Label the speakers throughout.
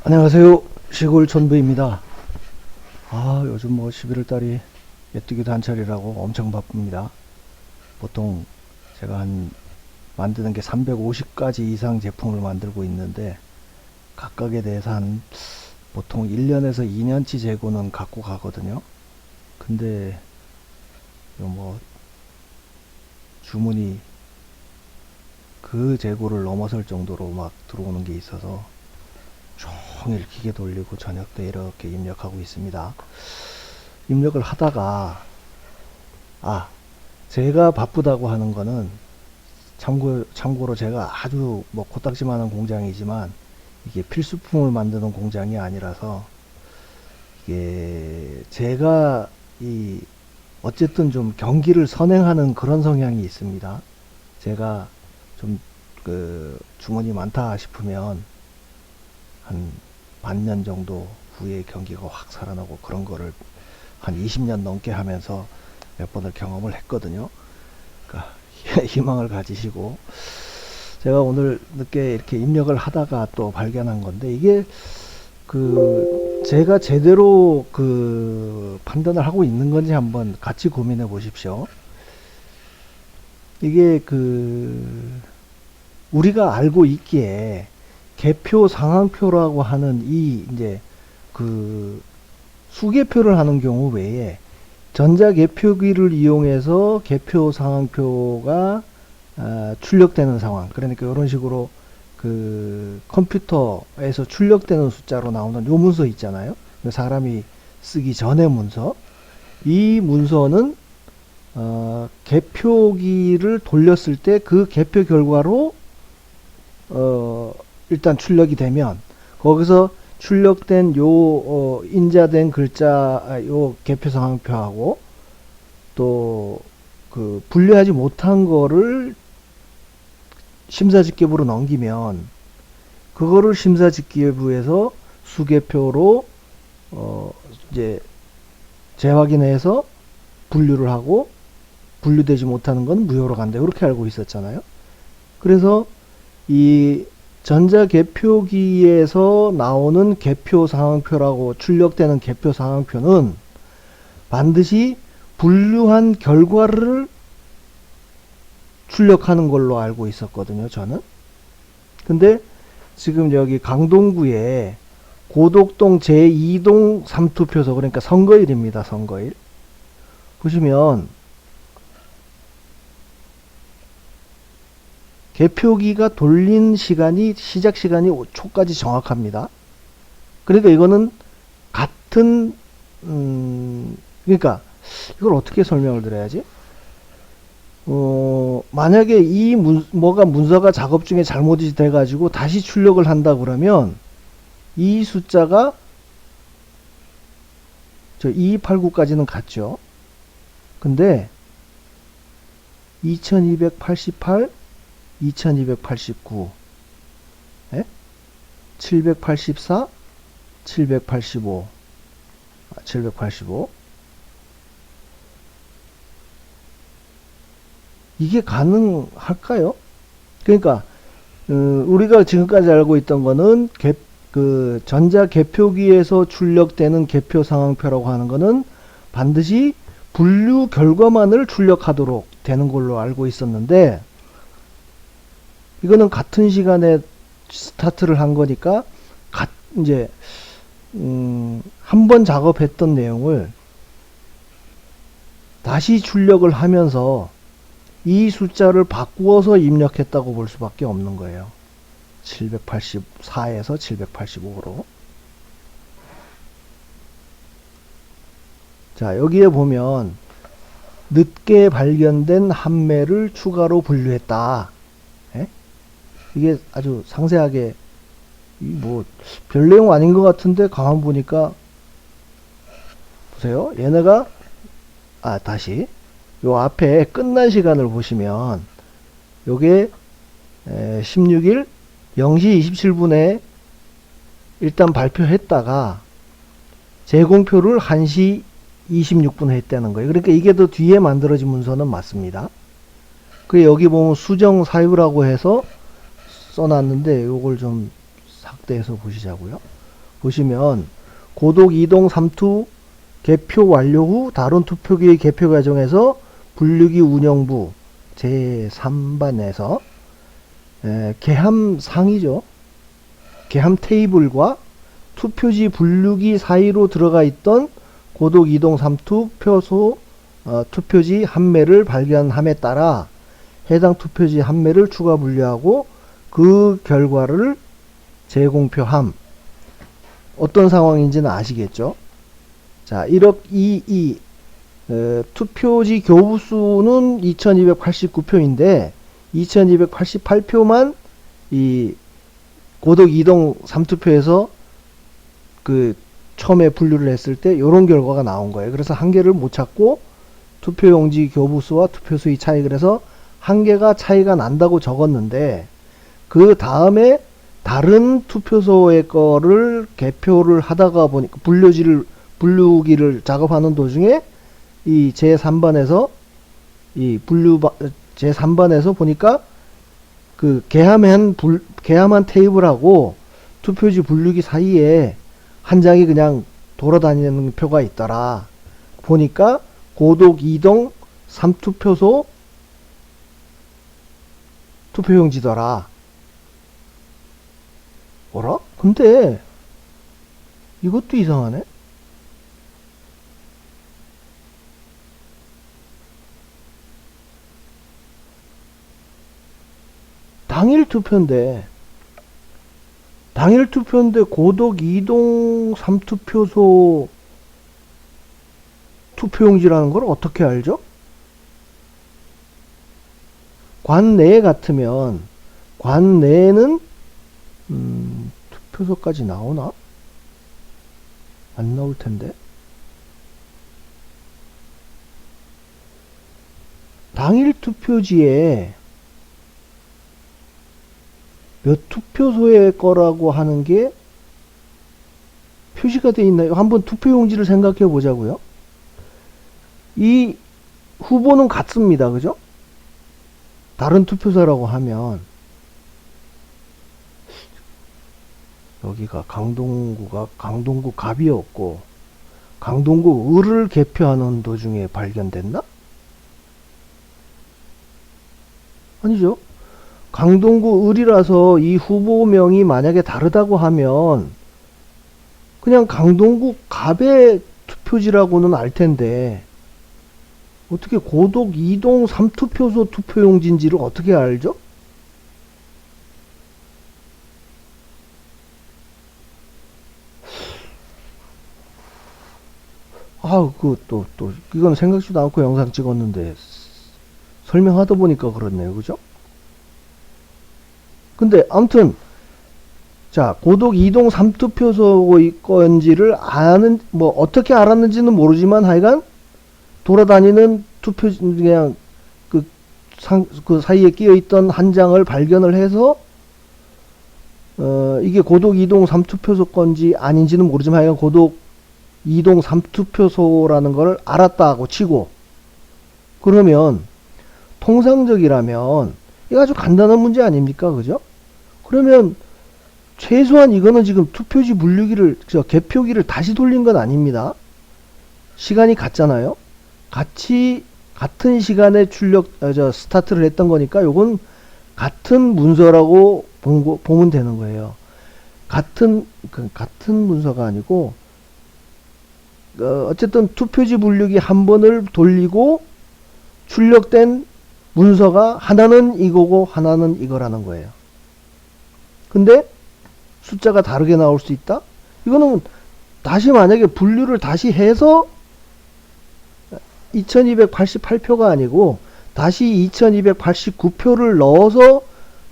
Speaker 1: 안녕하세요. 시골 촌부입니다. 요즘 뭐 11월 달이 메뚜기 단철이라고 엄청 바쁩니다. 보통 제가 만드는 게 350가지 이상 제품을 만들고 있는데 각각에 대해서 보통 1년에서 2년치 재고는 갖고 가거든요. 근데 뭐 주문이 그 재고를 넘어설 정도로 막 들어오는 게 있어서 종일 기계 돌리고 저녁 때 이렇게 입력하고 있습니다. 입력을 하다가 제가 바쁘다고 하는 거는 참고로 제가 아주 뭐 코딱지만한 공장이지만 이게 필수품을 만드는 공장이 아니라서 이게 제가 어쨌든 좀 경기를 선행하는 그런 성향이 있습니다. 제가 좀 주문이 많다 싶으면 한 반년 정도 후에 경기가 확 살아나고 그런 거를 한 20년 넘게 하면서 몇 번을 경험을 했거든요. 그러니까 희망을 가지시고, 제가 오늘 늦게 이렇게 입력을 하다가 또 발견한 건데, 이게 제가 제대로 판단을 하고 있는 건지 한번 같이 고민해 보십시오. 이게 우리가 알고 있기에 개표 상황표라고 하는 이제 수개표를 하는 경우 외에 전자개표기를 이용해서 개표 상황표가 출력되는 상황, 그러니까 이런 식으로 컴퓨터에서 출력되는 숫자로 나오는 요 문서 있잖아요. 사람이 쓰기 전에 문서. 이 문서는 개표기를 돌렸을 때 그 개표 결과로 일단 출력이 되면 거기서 출력된 인자된 글자 요 개표 상황표하고 또 분류하지 못한 거를 심사집계부로 넘기면 그거를 심사집계부에서 수개표로 이제 재확인해서 분류를 하고 분류되지 못하는 건 무효로 간다, 이렇게 알고 있었잖아요. 그래서 이 전자개표기에서 나오는 개표 상황표라고 출력되는 개표 상황표는 반드시 분류한 결과를 출력하는 걸로 알고 있었거든요, 저는. 근데 지금 여기 강동구에 고덕동 제2동 삼투표소, 그러니까 선거일입니다, 선거일. 보시면 개표기가 돌린 시간이, 시작 시간이 초까지 정확합니다. 그러니까 이거는 같은 그러니까 이걸 어떻게 설명을 드려야지? 만약에 문서가 작업 중에 잘못이 돼가지고 다시 출력을 한다 그러면 이 숫자가 2289까지는 갔죠. 근데 2288, 2289, 784, 785, 785. 이게 가능할까요? 그러니까 우리가 지금까지 알고 있던 거는 전자개표기에서 출력되는 개표 상황표라고 하는 거는 반드시 분류 결과만을 출력하도록 되는 걸로 알고 있었는데, 이거는 같은 시간에 스타트를 한 거니까 이제 한 번 작업했던 내용을 다시 출력을 하면서 이 숫자를 바꾸어서 입력했다고 볼 수밖에 없는 거예요. 784에서 785로. 자, 여기에 보면 늦게 발견된 한매를 추가로 분류했다. 이게 아주 상세하게, 뭐 별 내용 아닌 것 같은데 가만 보니까 보세요. 얘네가 다시 요 앞에 끝난 시간을 보시면 요게 16일 0시 27분에 일단 발표했다가 재공표를 1시 26분에 했다는 거예요. 그러니까 이게 더 뒤에 만들어진 문서는 맞습니다. 여기 보면 수정 사유라고 해서 써놨는데 요걸 좀 삭제해서 보시자고요. 보시면 고독 이동 3투 개표 완료 후 다른 투표기의 개표 과정에서 분류기 운영부 제3반에서 개함 상이죠. 개함 테이블과 투표지 분류기 사이로 들어가 있던 고독 이동 3투 표소 투표지 한 매를 발견함에 따라 해당 투표지 한 매를 추가 분류하고 그 결과를 재공표함. 어떤 상황인지는 아시겠죠? 자, 이렇게 투표지 교부수는 2289표인데 2288표만 이 고독 이동 3투표에서 그 처음에 분류를 했을 때 이런 결과가 나온 거예요. 그래서 한 개를 못 찾고 투표용지 교부수와 투표수의 차이, 그래서 한 개가 차이가 난다고 적었는데 그 다음에 다른 투표소의 거를 개표를 하다가 보니까 분류기를 작업하는 도중에 이 제3반에서 제3반에서 보니까 그 개함한 테이블하고 투표지 분류기 사이에 한 장이 그냥 돌아다니는 표가 있더라. 보니까 고독 이동 3투표소 투표용지더라. 뭐라? 근데 이것도 이상하네. 당일 투표인데 고독 이동 3투표소 투표용지라는 걸 어떻게 알죠? 관내 같으면 관내는 투표소까지 나오나? 안 나올 텐데. 당일 투표지에 몇 투표소의 거라고 하는 게 표시가 되어 있나요? 한번 투표용지를 생각해 보자고요. 이 후보는 같습니다. 그죠? 다른 투표소라고 하면 여기가 강동구 갑이었고 강동구 을을 개표하는 도중에 발견됐나? 아니죠. 강동구 을이라서 이 후보명이 만약에 다르다고 하면 그냥 강동구 갑의 투표지라고는 알 텐데 어떻게 고독 이동 3투표소 투표용지인지를 어떻게 알죠? 이건 생각지도 않고 영상 찍었는데 설명하다 보니까 그렇네요. 그죠? 근데 아무튼 자, 고독 이동 3투표소의 건지를 어떻게 알았는지는 모르지만 하여간 돌아다니는 그냥 그 사이에 끼어 있던 한 장을 발견을 해서 이게 고독 이동 3투표소 건지 아닌지는 모르지만 하여간 고독 이동 3투표소라는 걸 알았다고 치고, 그러면 통상적이라면 이거 아주 간단한 문제 아닙니까? 그죠? 그러면 최소한 이거는 지금 투표지 분류기를 개표기를 다시 돌린 건 아닙니다. 시간이 같잖아요. 같은 시간에 스타트를 했던 거니까 요건 같은 문서라고 보면 되는 거예요. 같은 문서가 아니고 어쨌든 투표지 분류기 한 번을 돌리고 출력된 문서가 하나는 이거고 하나는 이거라는 거예요. 근데 숫자가 다르게 나올 수 있다? 이거는 다시 만약에 분류를 다시 해서 2288표가 아니고 다시 2289표를 넣어서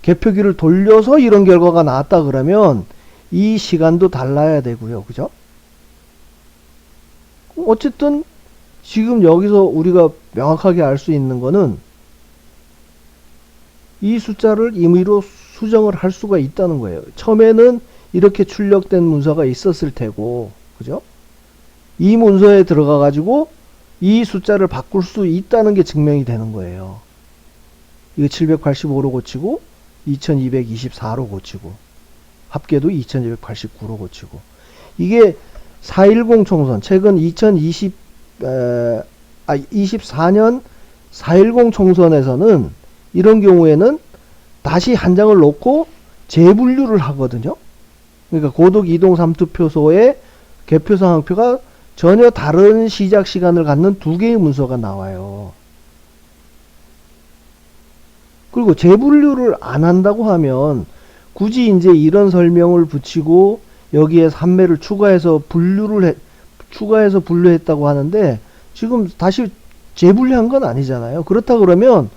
Speaker 1: 개표기를 돌려서 이런 결과가 나왔다 그러면 이 시간도 달라야 되고요. 그죠? 어쨌든 지금 여기서 우리가 명확하게 알 수 있는 거는 이 숫자를 임의로 수정을 할 수가 있다는 거예요. 처음에는 이렇게 출력된 문서가 있었을 테고, 그죠? 이 문서에 들어가 가지고 이 숫자를 바꿀 수 있다는 게 증명이 되는 거예요. 이거 785로 고치고 2224로 고치고 합계도 2289로 고치고 이게 4.10 총선, 최근 24년 4.10 총선에서는 이런 경우에는 다시 한 장을 놓고 재분류를 하거든요. 그러니까 고독 이동 3투표소의 개표 상황표가 전혀 다른 시작 시간을 갖는 두 개의 문서가 나와요. 그리고 재분류를 안 한다고 하면 굳이 이제 이런 설명을 붙이고 여기에 3매를 추가해서 분류했다고 하는데 지금 다시 재분류한 건 아니잖아요. 그렇다 그러면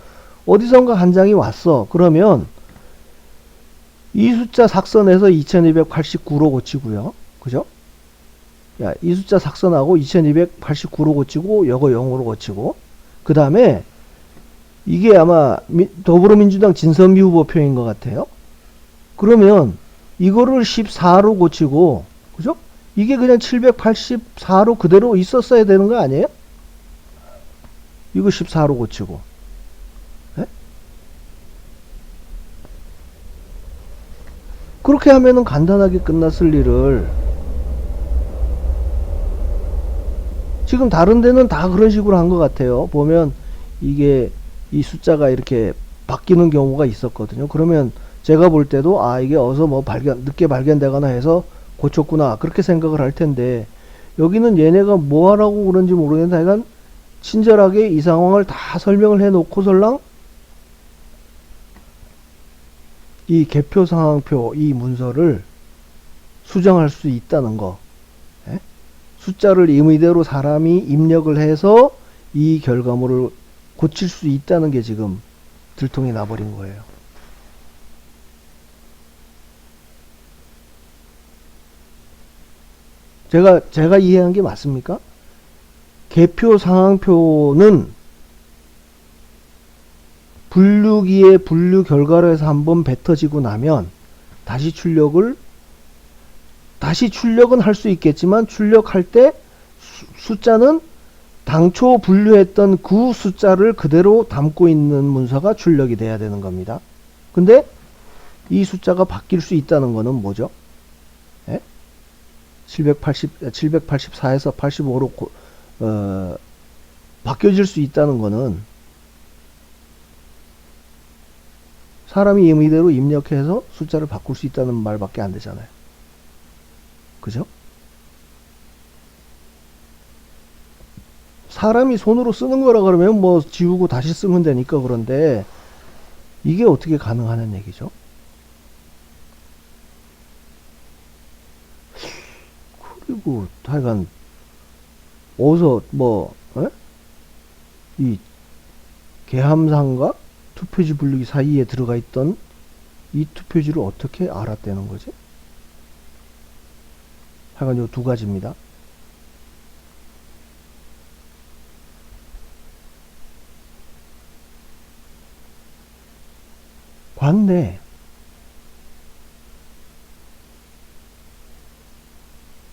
Speaker 1: 어디선가 한 장이 왔어. 그러면 이 숫자 삭선해서 2289로 고치고요. 그죠? 야, 이 숫자 삭선하고 2289로 고치고 요거 0으로 고치고 그 다음에 이게 아마 더불어민주당 진선미 후보 표인 것 같아요. 그러면 이거를 14로 고치고 그죠? 이게 그냥 784로 그대로 있었어야 되는 거 아니에요? 이거 14로 고치고 네? 그렇게 하면은 간단하게 끝났을 일을 지금 다른 데는 다 그런 식으로 한 것 같아요. 보면 이게 이 숫자가 이렇게 바뀌는 경우가 있었거든요. 그러면 제가 볼 때도 아 이게 어서 뭐 늦게 발견되거나 해서 고쳤구나 그렇게 생각을 할 텐데 여기는 얘네가 뭐 하라고 그런지 모르겠는데 하여간 친절하게 이 상황을 다 설명을 해 놓고설랑 이 개표 상황표 이 문서를 수정할 수 있다는 거. 예? 숫자를 임의대로 사람이 입력을 해서 이 결과물을 고칠 수 있다는 게 지금 들통이 나버린 거예요. 제가 이해한 게 맞습니까? 개표 상황표는 분류기에 분류 결과로 해서 한번 뱉어지고 나면 다시 출력은 할 수 있겠지만 출력할 때 숫자는 당초 분류했던 그 숫자를 그대로 담고 있는 문서가 출력이 돼야 되는 겁니다. 근데 이 숫자가 바뀔 수 있다는 거는 뭐죠? 예? 784에서 85로 바뀌어질 수 있다는 거는 사람이 임의대로 입력해서 숫자를 바꿀 수 있다는 말밖에 안 되잖아요. 그죠? 사람이 손으로 쓰는 거라 그러면 뭐 지우고 다시 쓰면 되니까 그런데 이게 어떻게 가능하는 얘기죠? 그리고 하여간 어디서 뭐 이 개함상과 투표지 분류기 사이에 들어가 있던 이 투표지를 어떻게 알았다는 거지? 하여간 요 두 가지입니다.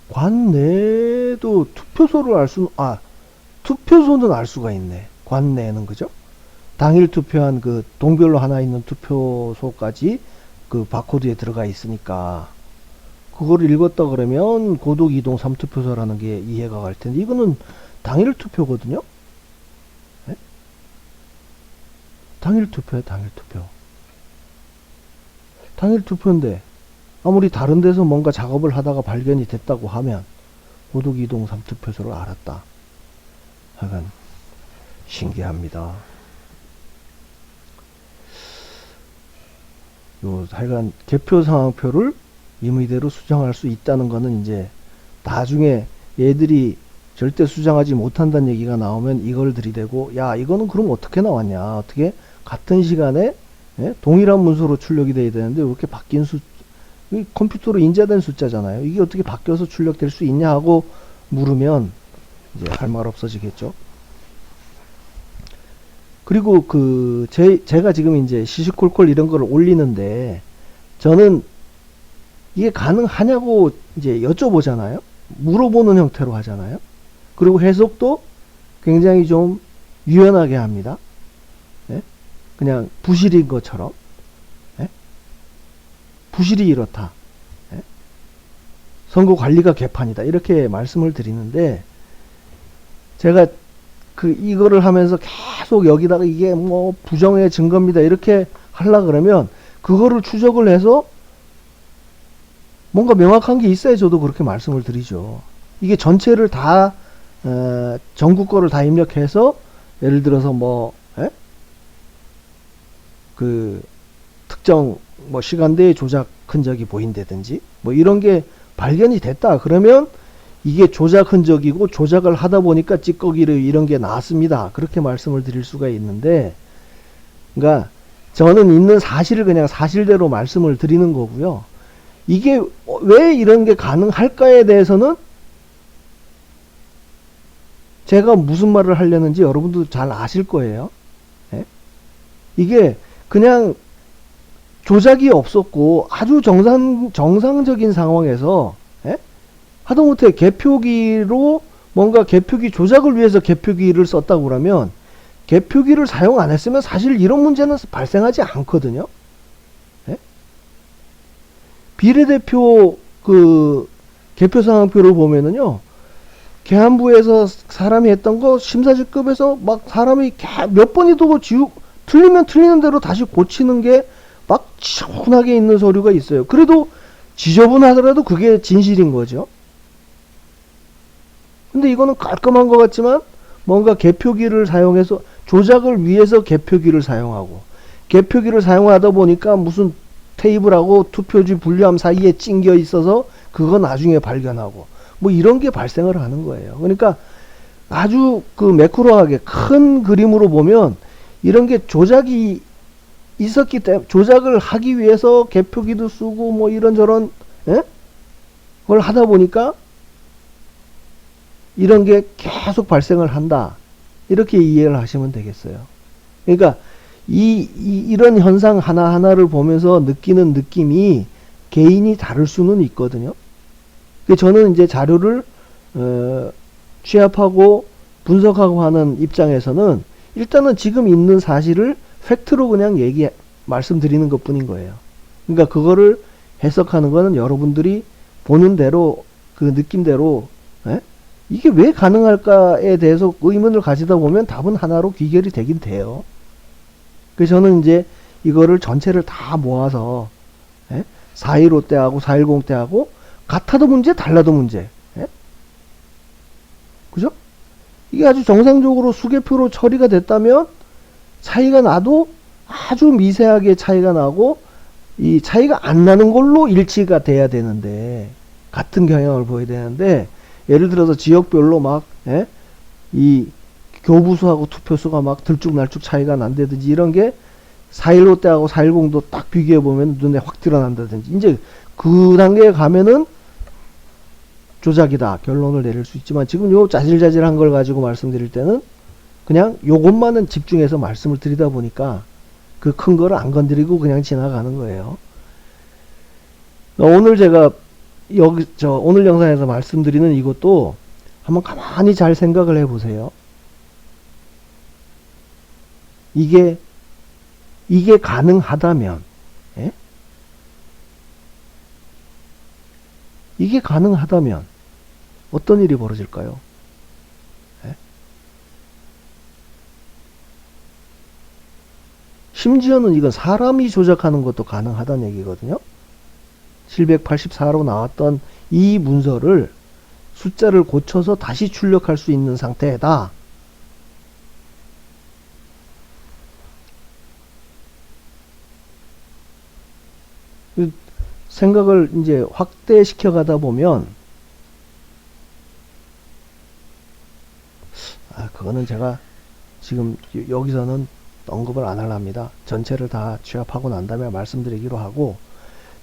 Speaker 1: 관내도 투표소를 투표소는 알 수가 있네. 관내는 그죠? 당일 투표한 그 동별로 하나 있는 투표소까지 그 바코드에 들어가 있으니까 그거를 읽었다 그러면 고독 이동 3투표소라는 게 이해가 갈 텐데 이거는 당일 투표거든요? 네? 당일 투표야, 당일 투표. 당일 투표인데 아무리 다른 데서 뭔가 작업을 하다가 발견이 됐다고 하면 고독 이동 3투표소를 알았다. 하여간 신기합니다. 하여간 개표 상황표를 임의대로 수정할 수 있다는 거는 이제 나중에 얘들이 절대 수정하지 못한다는 얘기가 나오면 이걸 들이대고 야 이거는 그럼 어떻게 나왔냐 어떻게 같은 시간에 동일한 문서로 출력이 돼야 되는데 이렇게 바뀐 컴퓨터로 인쇄된 숫자잖아요. 이게 어떻게 바뀌어서 출력될 수 있냐 하고 물으면 이제 할 말 없어지겠죠. 그리고 제가 지금 이제 시시콜콜 이런 걸 올리는데 저는 이게 가능하냐고 이제 여쭤보잖아요. 물어보는 형태로 하잖아요. 그리고 해석도 굉장히 좀 유연하게 합니다. 예? 그냥 부실인 것처럼. 예? 부실이 이렇다. 예? 선거 관리가 개판이다. 이렇게 말씀을 드리는데, 제가 이거를 하면서 계속 여기다가 이게 뭐 부정의 증거입니다. 이렇게 하려 그러면 그거를 추적을 해서 뭔가 명확한 게 있어야 저도 그렇게 말씀을 드리죠. 이게 전체를 다, 전국 거를 다 입력해서 예를 들어서 뭐, 특정 뭐 시간대에 조작 흔적이 보인다든지 뭐 이런 게 발견이 됐다. 그러면 이게 조작 흔적이고 조작을 하다 보니까 찌꺼기를 이런 게 나왔습니다. 그렇게 말씀을 드릴 수가 있는데, 그러니까 저는 있는 사실을 그냥 사실대로 말씀을 드리는 거고요. 이게 왜 이런 게 가능할까에 대해서는 제가 무슨 말을 하려는지 여러분도 잘 아실 거예요. 예? 이게 그냥 조작이 없었고 아주 정상적인 상황에서, 예? 하다못해 개표기로 뭔가 개표기 조작을 위해서 개표기를 썼다고 그러면 개표기를 사용 안 했으면 사실 이런 문제는 발생하지 않거든요. 예? 비례대표 개표 상황표를 보면은요, 계안부에서 사람이 했던 거 심사직급에서 막 사람이 몇 번이도 틀리면 틀리는 대로 다시 고치는 게 막 지저분하게 있는 서류가 있어요. 그래도 지저분하더라도 그게 진실인 거죠. 근데 이거는 깔끔한 것 같지만 뭔가 개표기를 사용해서 조작을 위해서 개표기를 사용하고, 개표기를 사용하다 보니까 무슨 테이블하고 투표지 분류함 사이에 찡겨 있어서 그거 나중에 발견하고 뭐 이런 게 발생을 하는 거예요. 그러니까 아주 매크로하게 큰 그림으로 보면 이런 게 조작이 있었기 때문에, 조작을 하기 위해서 개표기도 쓰고 뭐 이런저런, 예? 걸 하다 보니까 이런 게 계속 발생을 한다. 이렇게 이해를 하시면 되겠어요. 그러니까 이런 현상 하나하나를 보면서 느끼는 느낌이 개인이 다를 수는 있거든요. 저는 이제 자료를 취합하고 분석하고 하는 입장에서는 일단은 지금 있는 사실을 팩트로 그냥 말씀드리는 것 뿐인 거예요. 그러니까 그거를 해석하는 거는 여러분들이 보는 대로, 그 느낌대로, 예? 이게 왜 가능할까에 대해서 의문을 가지다 보면 답은 하나로 귀결이 되긴 돼요. 그래서 저는 이제 이거를 전체를 다 모아서, 4.15 때하고 4.10 때하고 같아도 문제, 달라도 문제, 그죠? 이게 아주 정상적으로 수개표로 처리가 됐다면 차이가 나도 아주 미세하게 차이가 나고, 이 차이가 안 나는 걸로 일치가 돼야 되는데, 같은 경향을 보여야 되는데, 예를 들어서 지역별로 막, 이 교부수하고 투표수가 막 들쭉날쭉 차이가 난다든지 이런 게 4.15 때하고 4.10도 딱 비교해 보면 눈에 확 드러난다든지, 이제 그 단계에 가면은 조작이다 결론을 내릴 수 있지만, 지금 요 자질자질한 걸 가지고 말씀드릴 때는 그냥 요것만은 집중해서 말씀을 드리다 보니까 그 큰 거를 안 건드리고 그냥 지나가는 거예요. 오늘 제가 오늘 영상에서 말씀드리는 이것도 한번 가만히 잘 생각을 해 보세요. 이게 가능하다면, 예? 이게 가능하다면 어떤 일이 벌어질까요? 예? 심지어는 이건 사람이 조작하는 것도 가능하다는 얘기거든요. 784로 나왔던 이 문서를 숫자를 고쳐서 다시 출력할 수 있는 상태다. 생각을 이제 확대시켜 가다 보면, 그거는 제가 지금 여기서는 언급을 안 하랍니다. 전체를 다 취합하고 난 다음에 말씀드리기로 하고,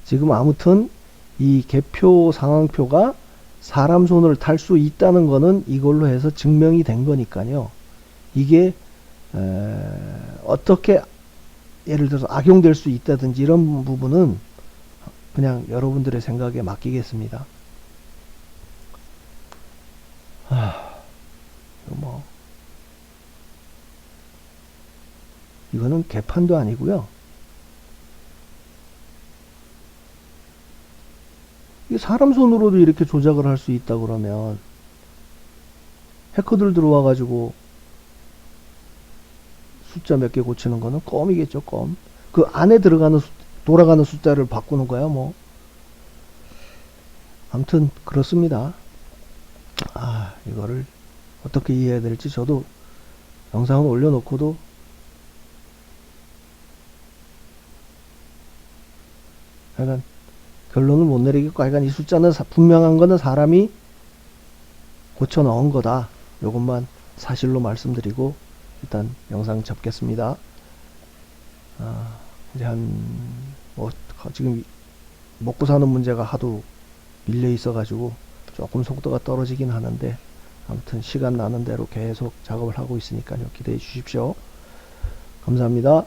Speaker 1: 지금 아무튼 이 개표 상황표가 사람 손을 탈 수 있다는 거는 이걸로 해서 증명이 된 거니까요. 이게 어떻게 예를 들어서 악용될 수 있다든지 이런 부분은 그냥 여러분들의 생각에 맡기겠습니다. 이거는 개판도 아니고요. 이게 사람 손으로도 이렇게 조작을 할 수 있다 그러면 해커들 들어와 가지고 숫자 몇 개 고치는 거는 껌이겠죠, 껌. 그 안에 들어가는 돌아가는 숫자를 바꾸는 거야, 뭐. 아무튼 그렇습니다. 아, 이거를 어떻게 이해해야 될지 저도 영상을 올려놓고도 약간 결론을 못 내리겠고, 하여간 이 숫자는 분명한 거는 사람이 고쳐 넣은 거다. 요것만 사실로 말씀드리고 일단 영상 접겠습니다. 아, 이제 뭐 지금 먹고 사는 문제가 하도 밀려 있어 가지고 조금 속도가 떨어지긴 하는데, 아무튼 시간 나는 대로 계속 작업을 하고 있으니까요. 기대해 주십시오. 감사합니다.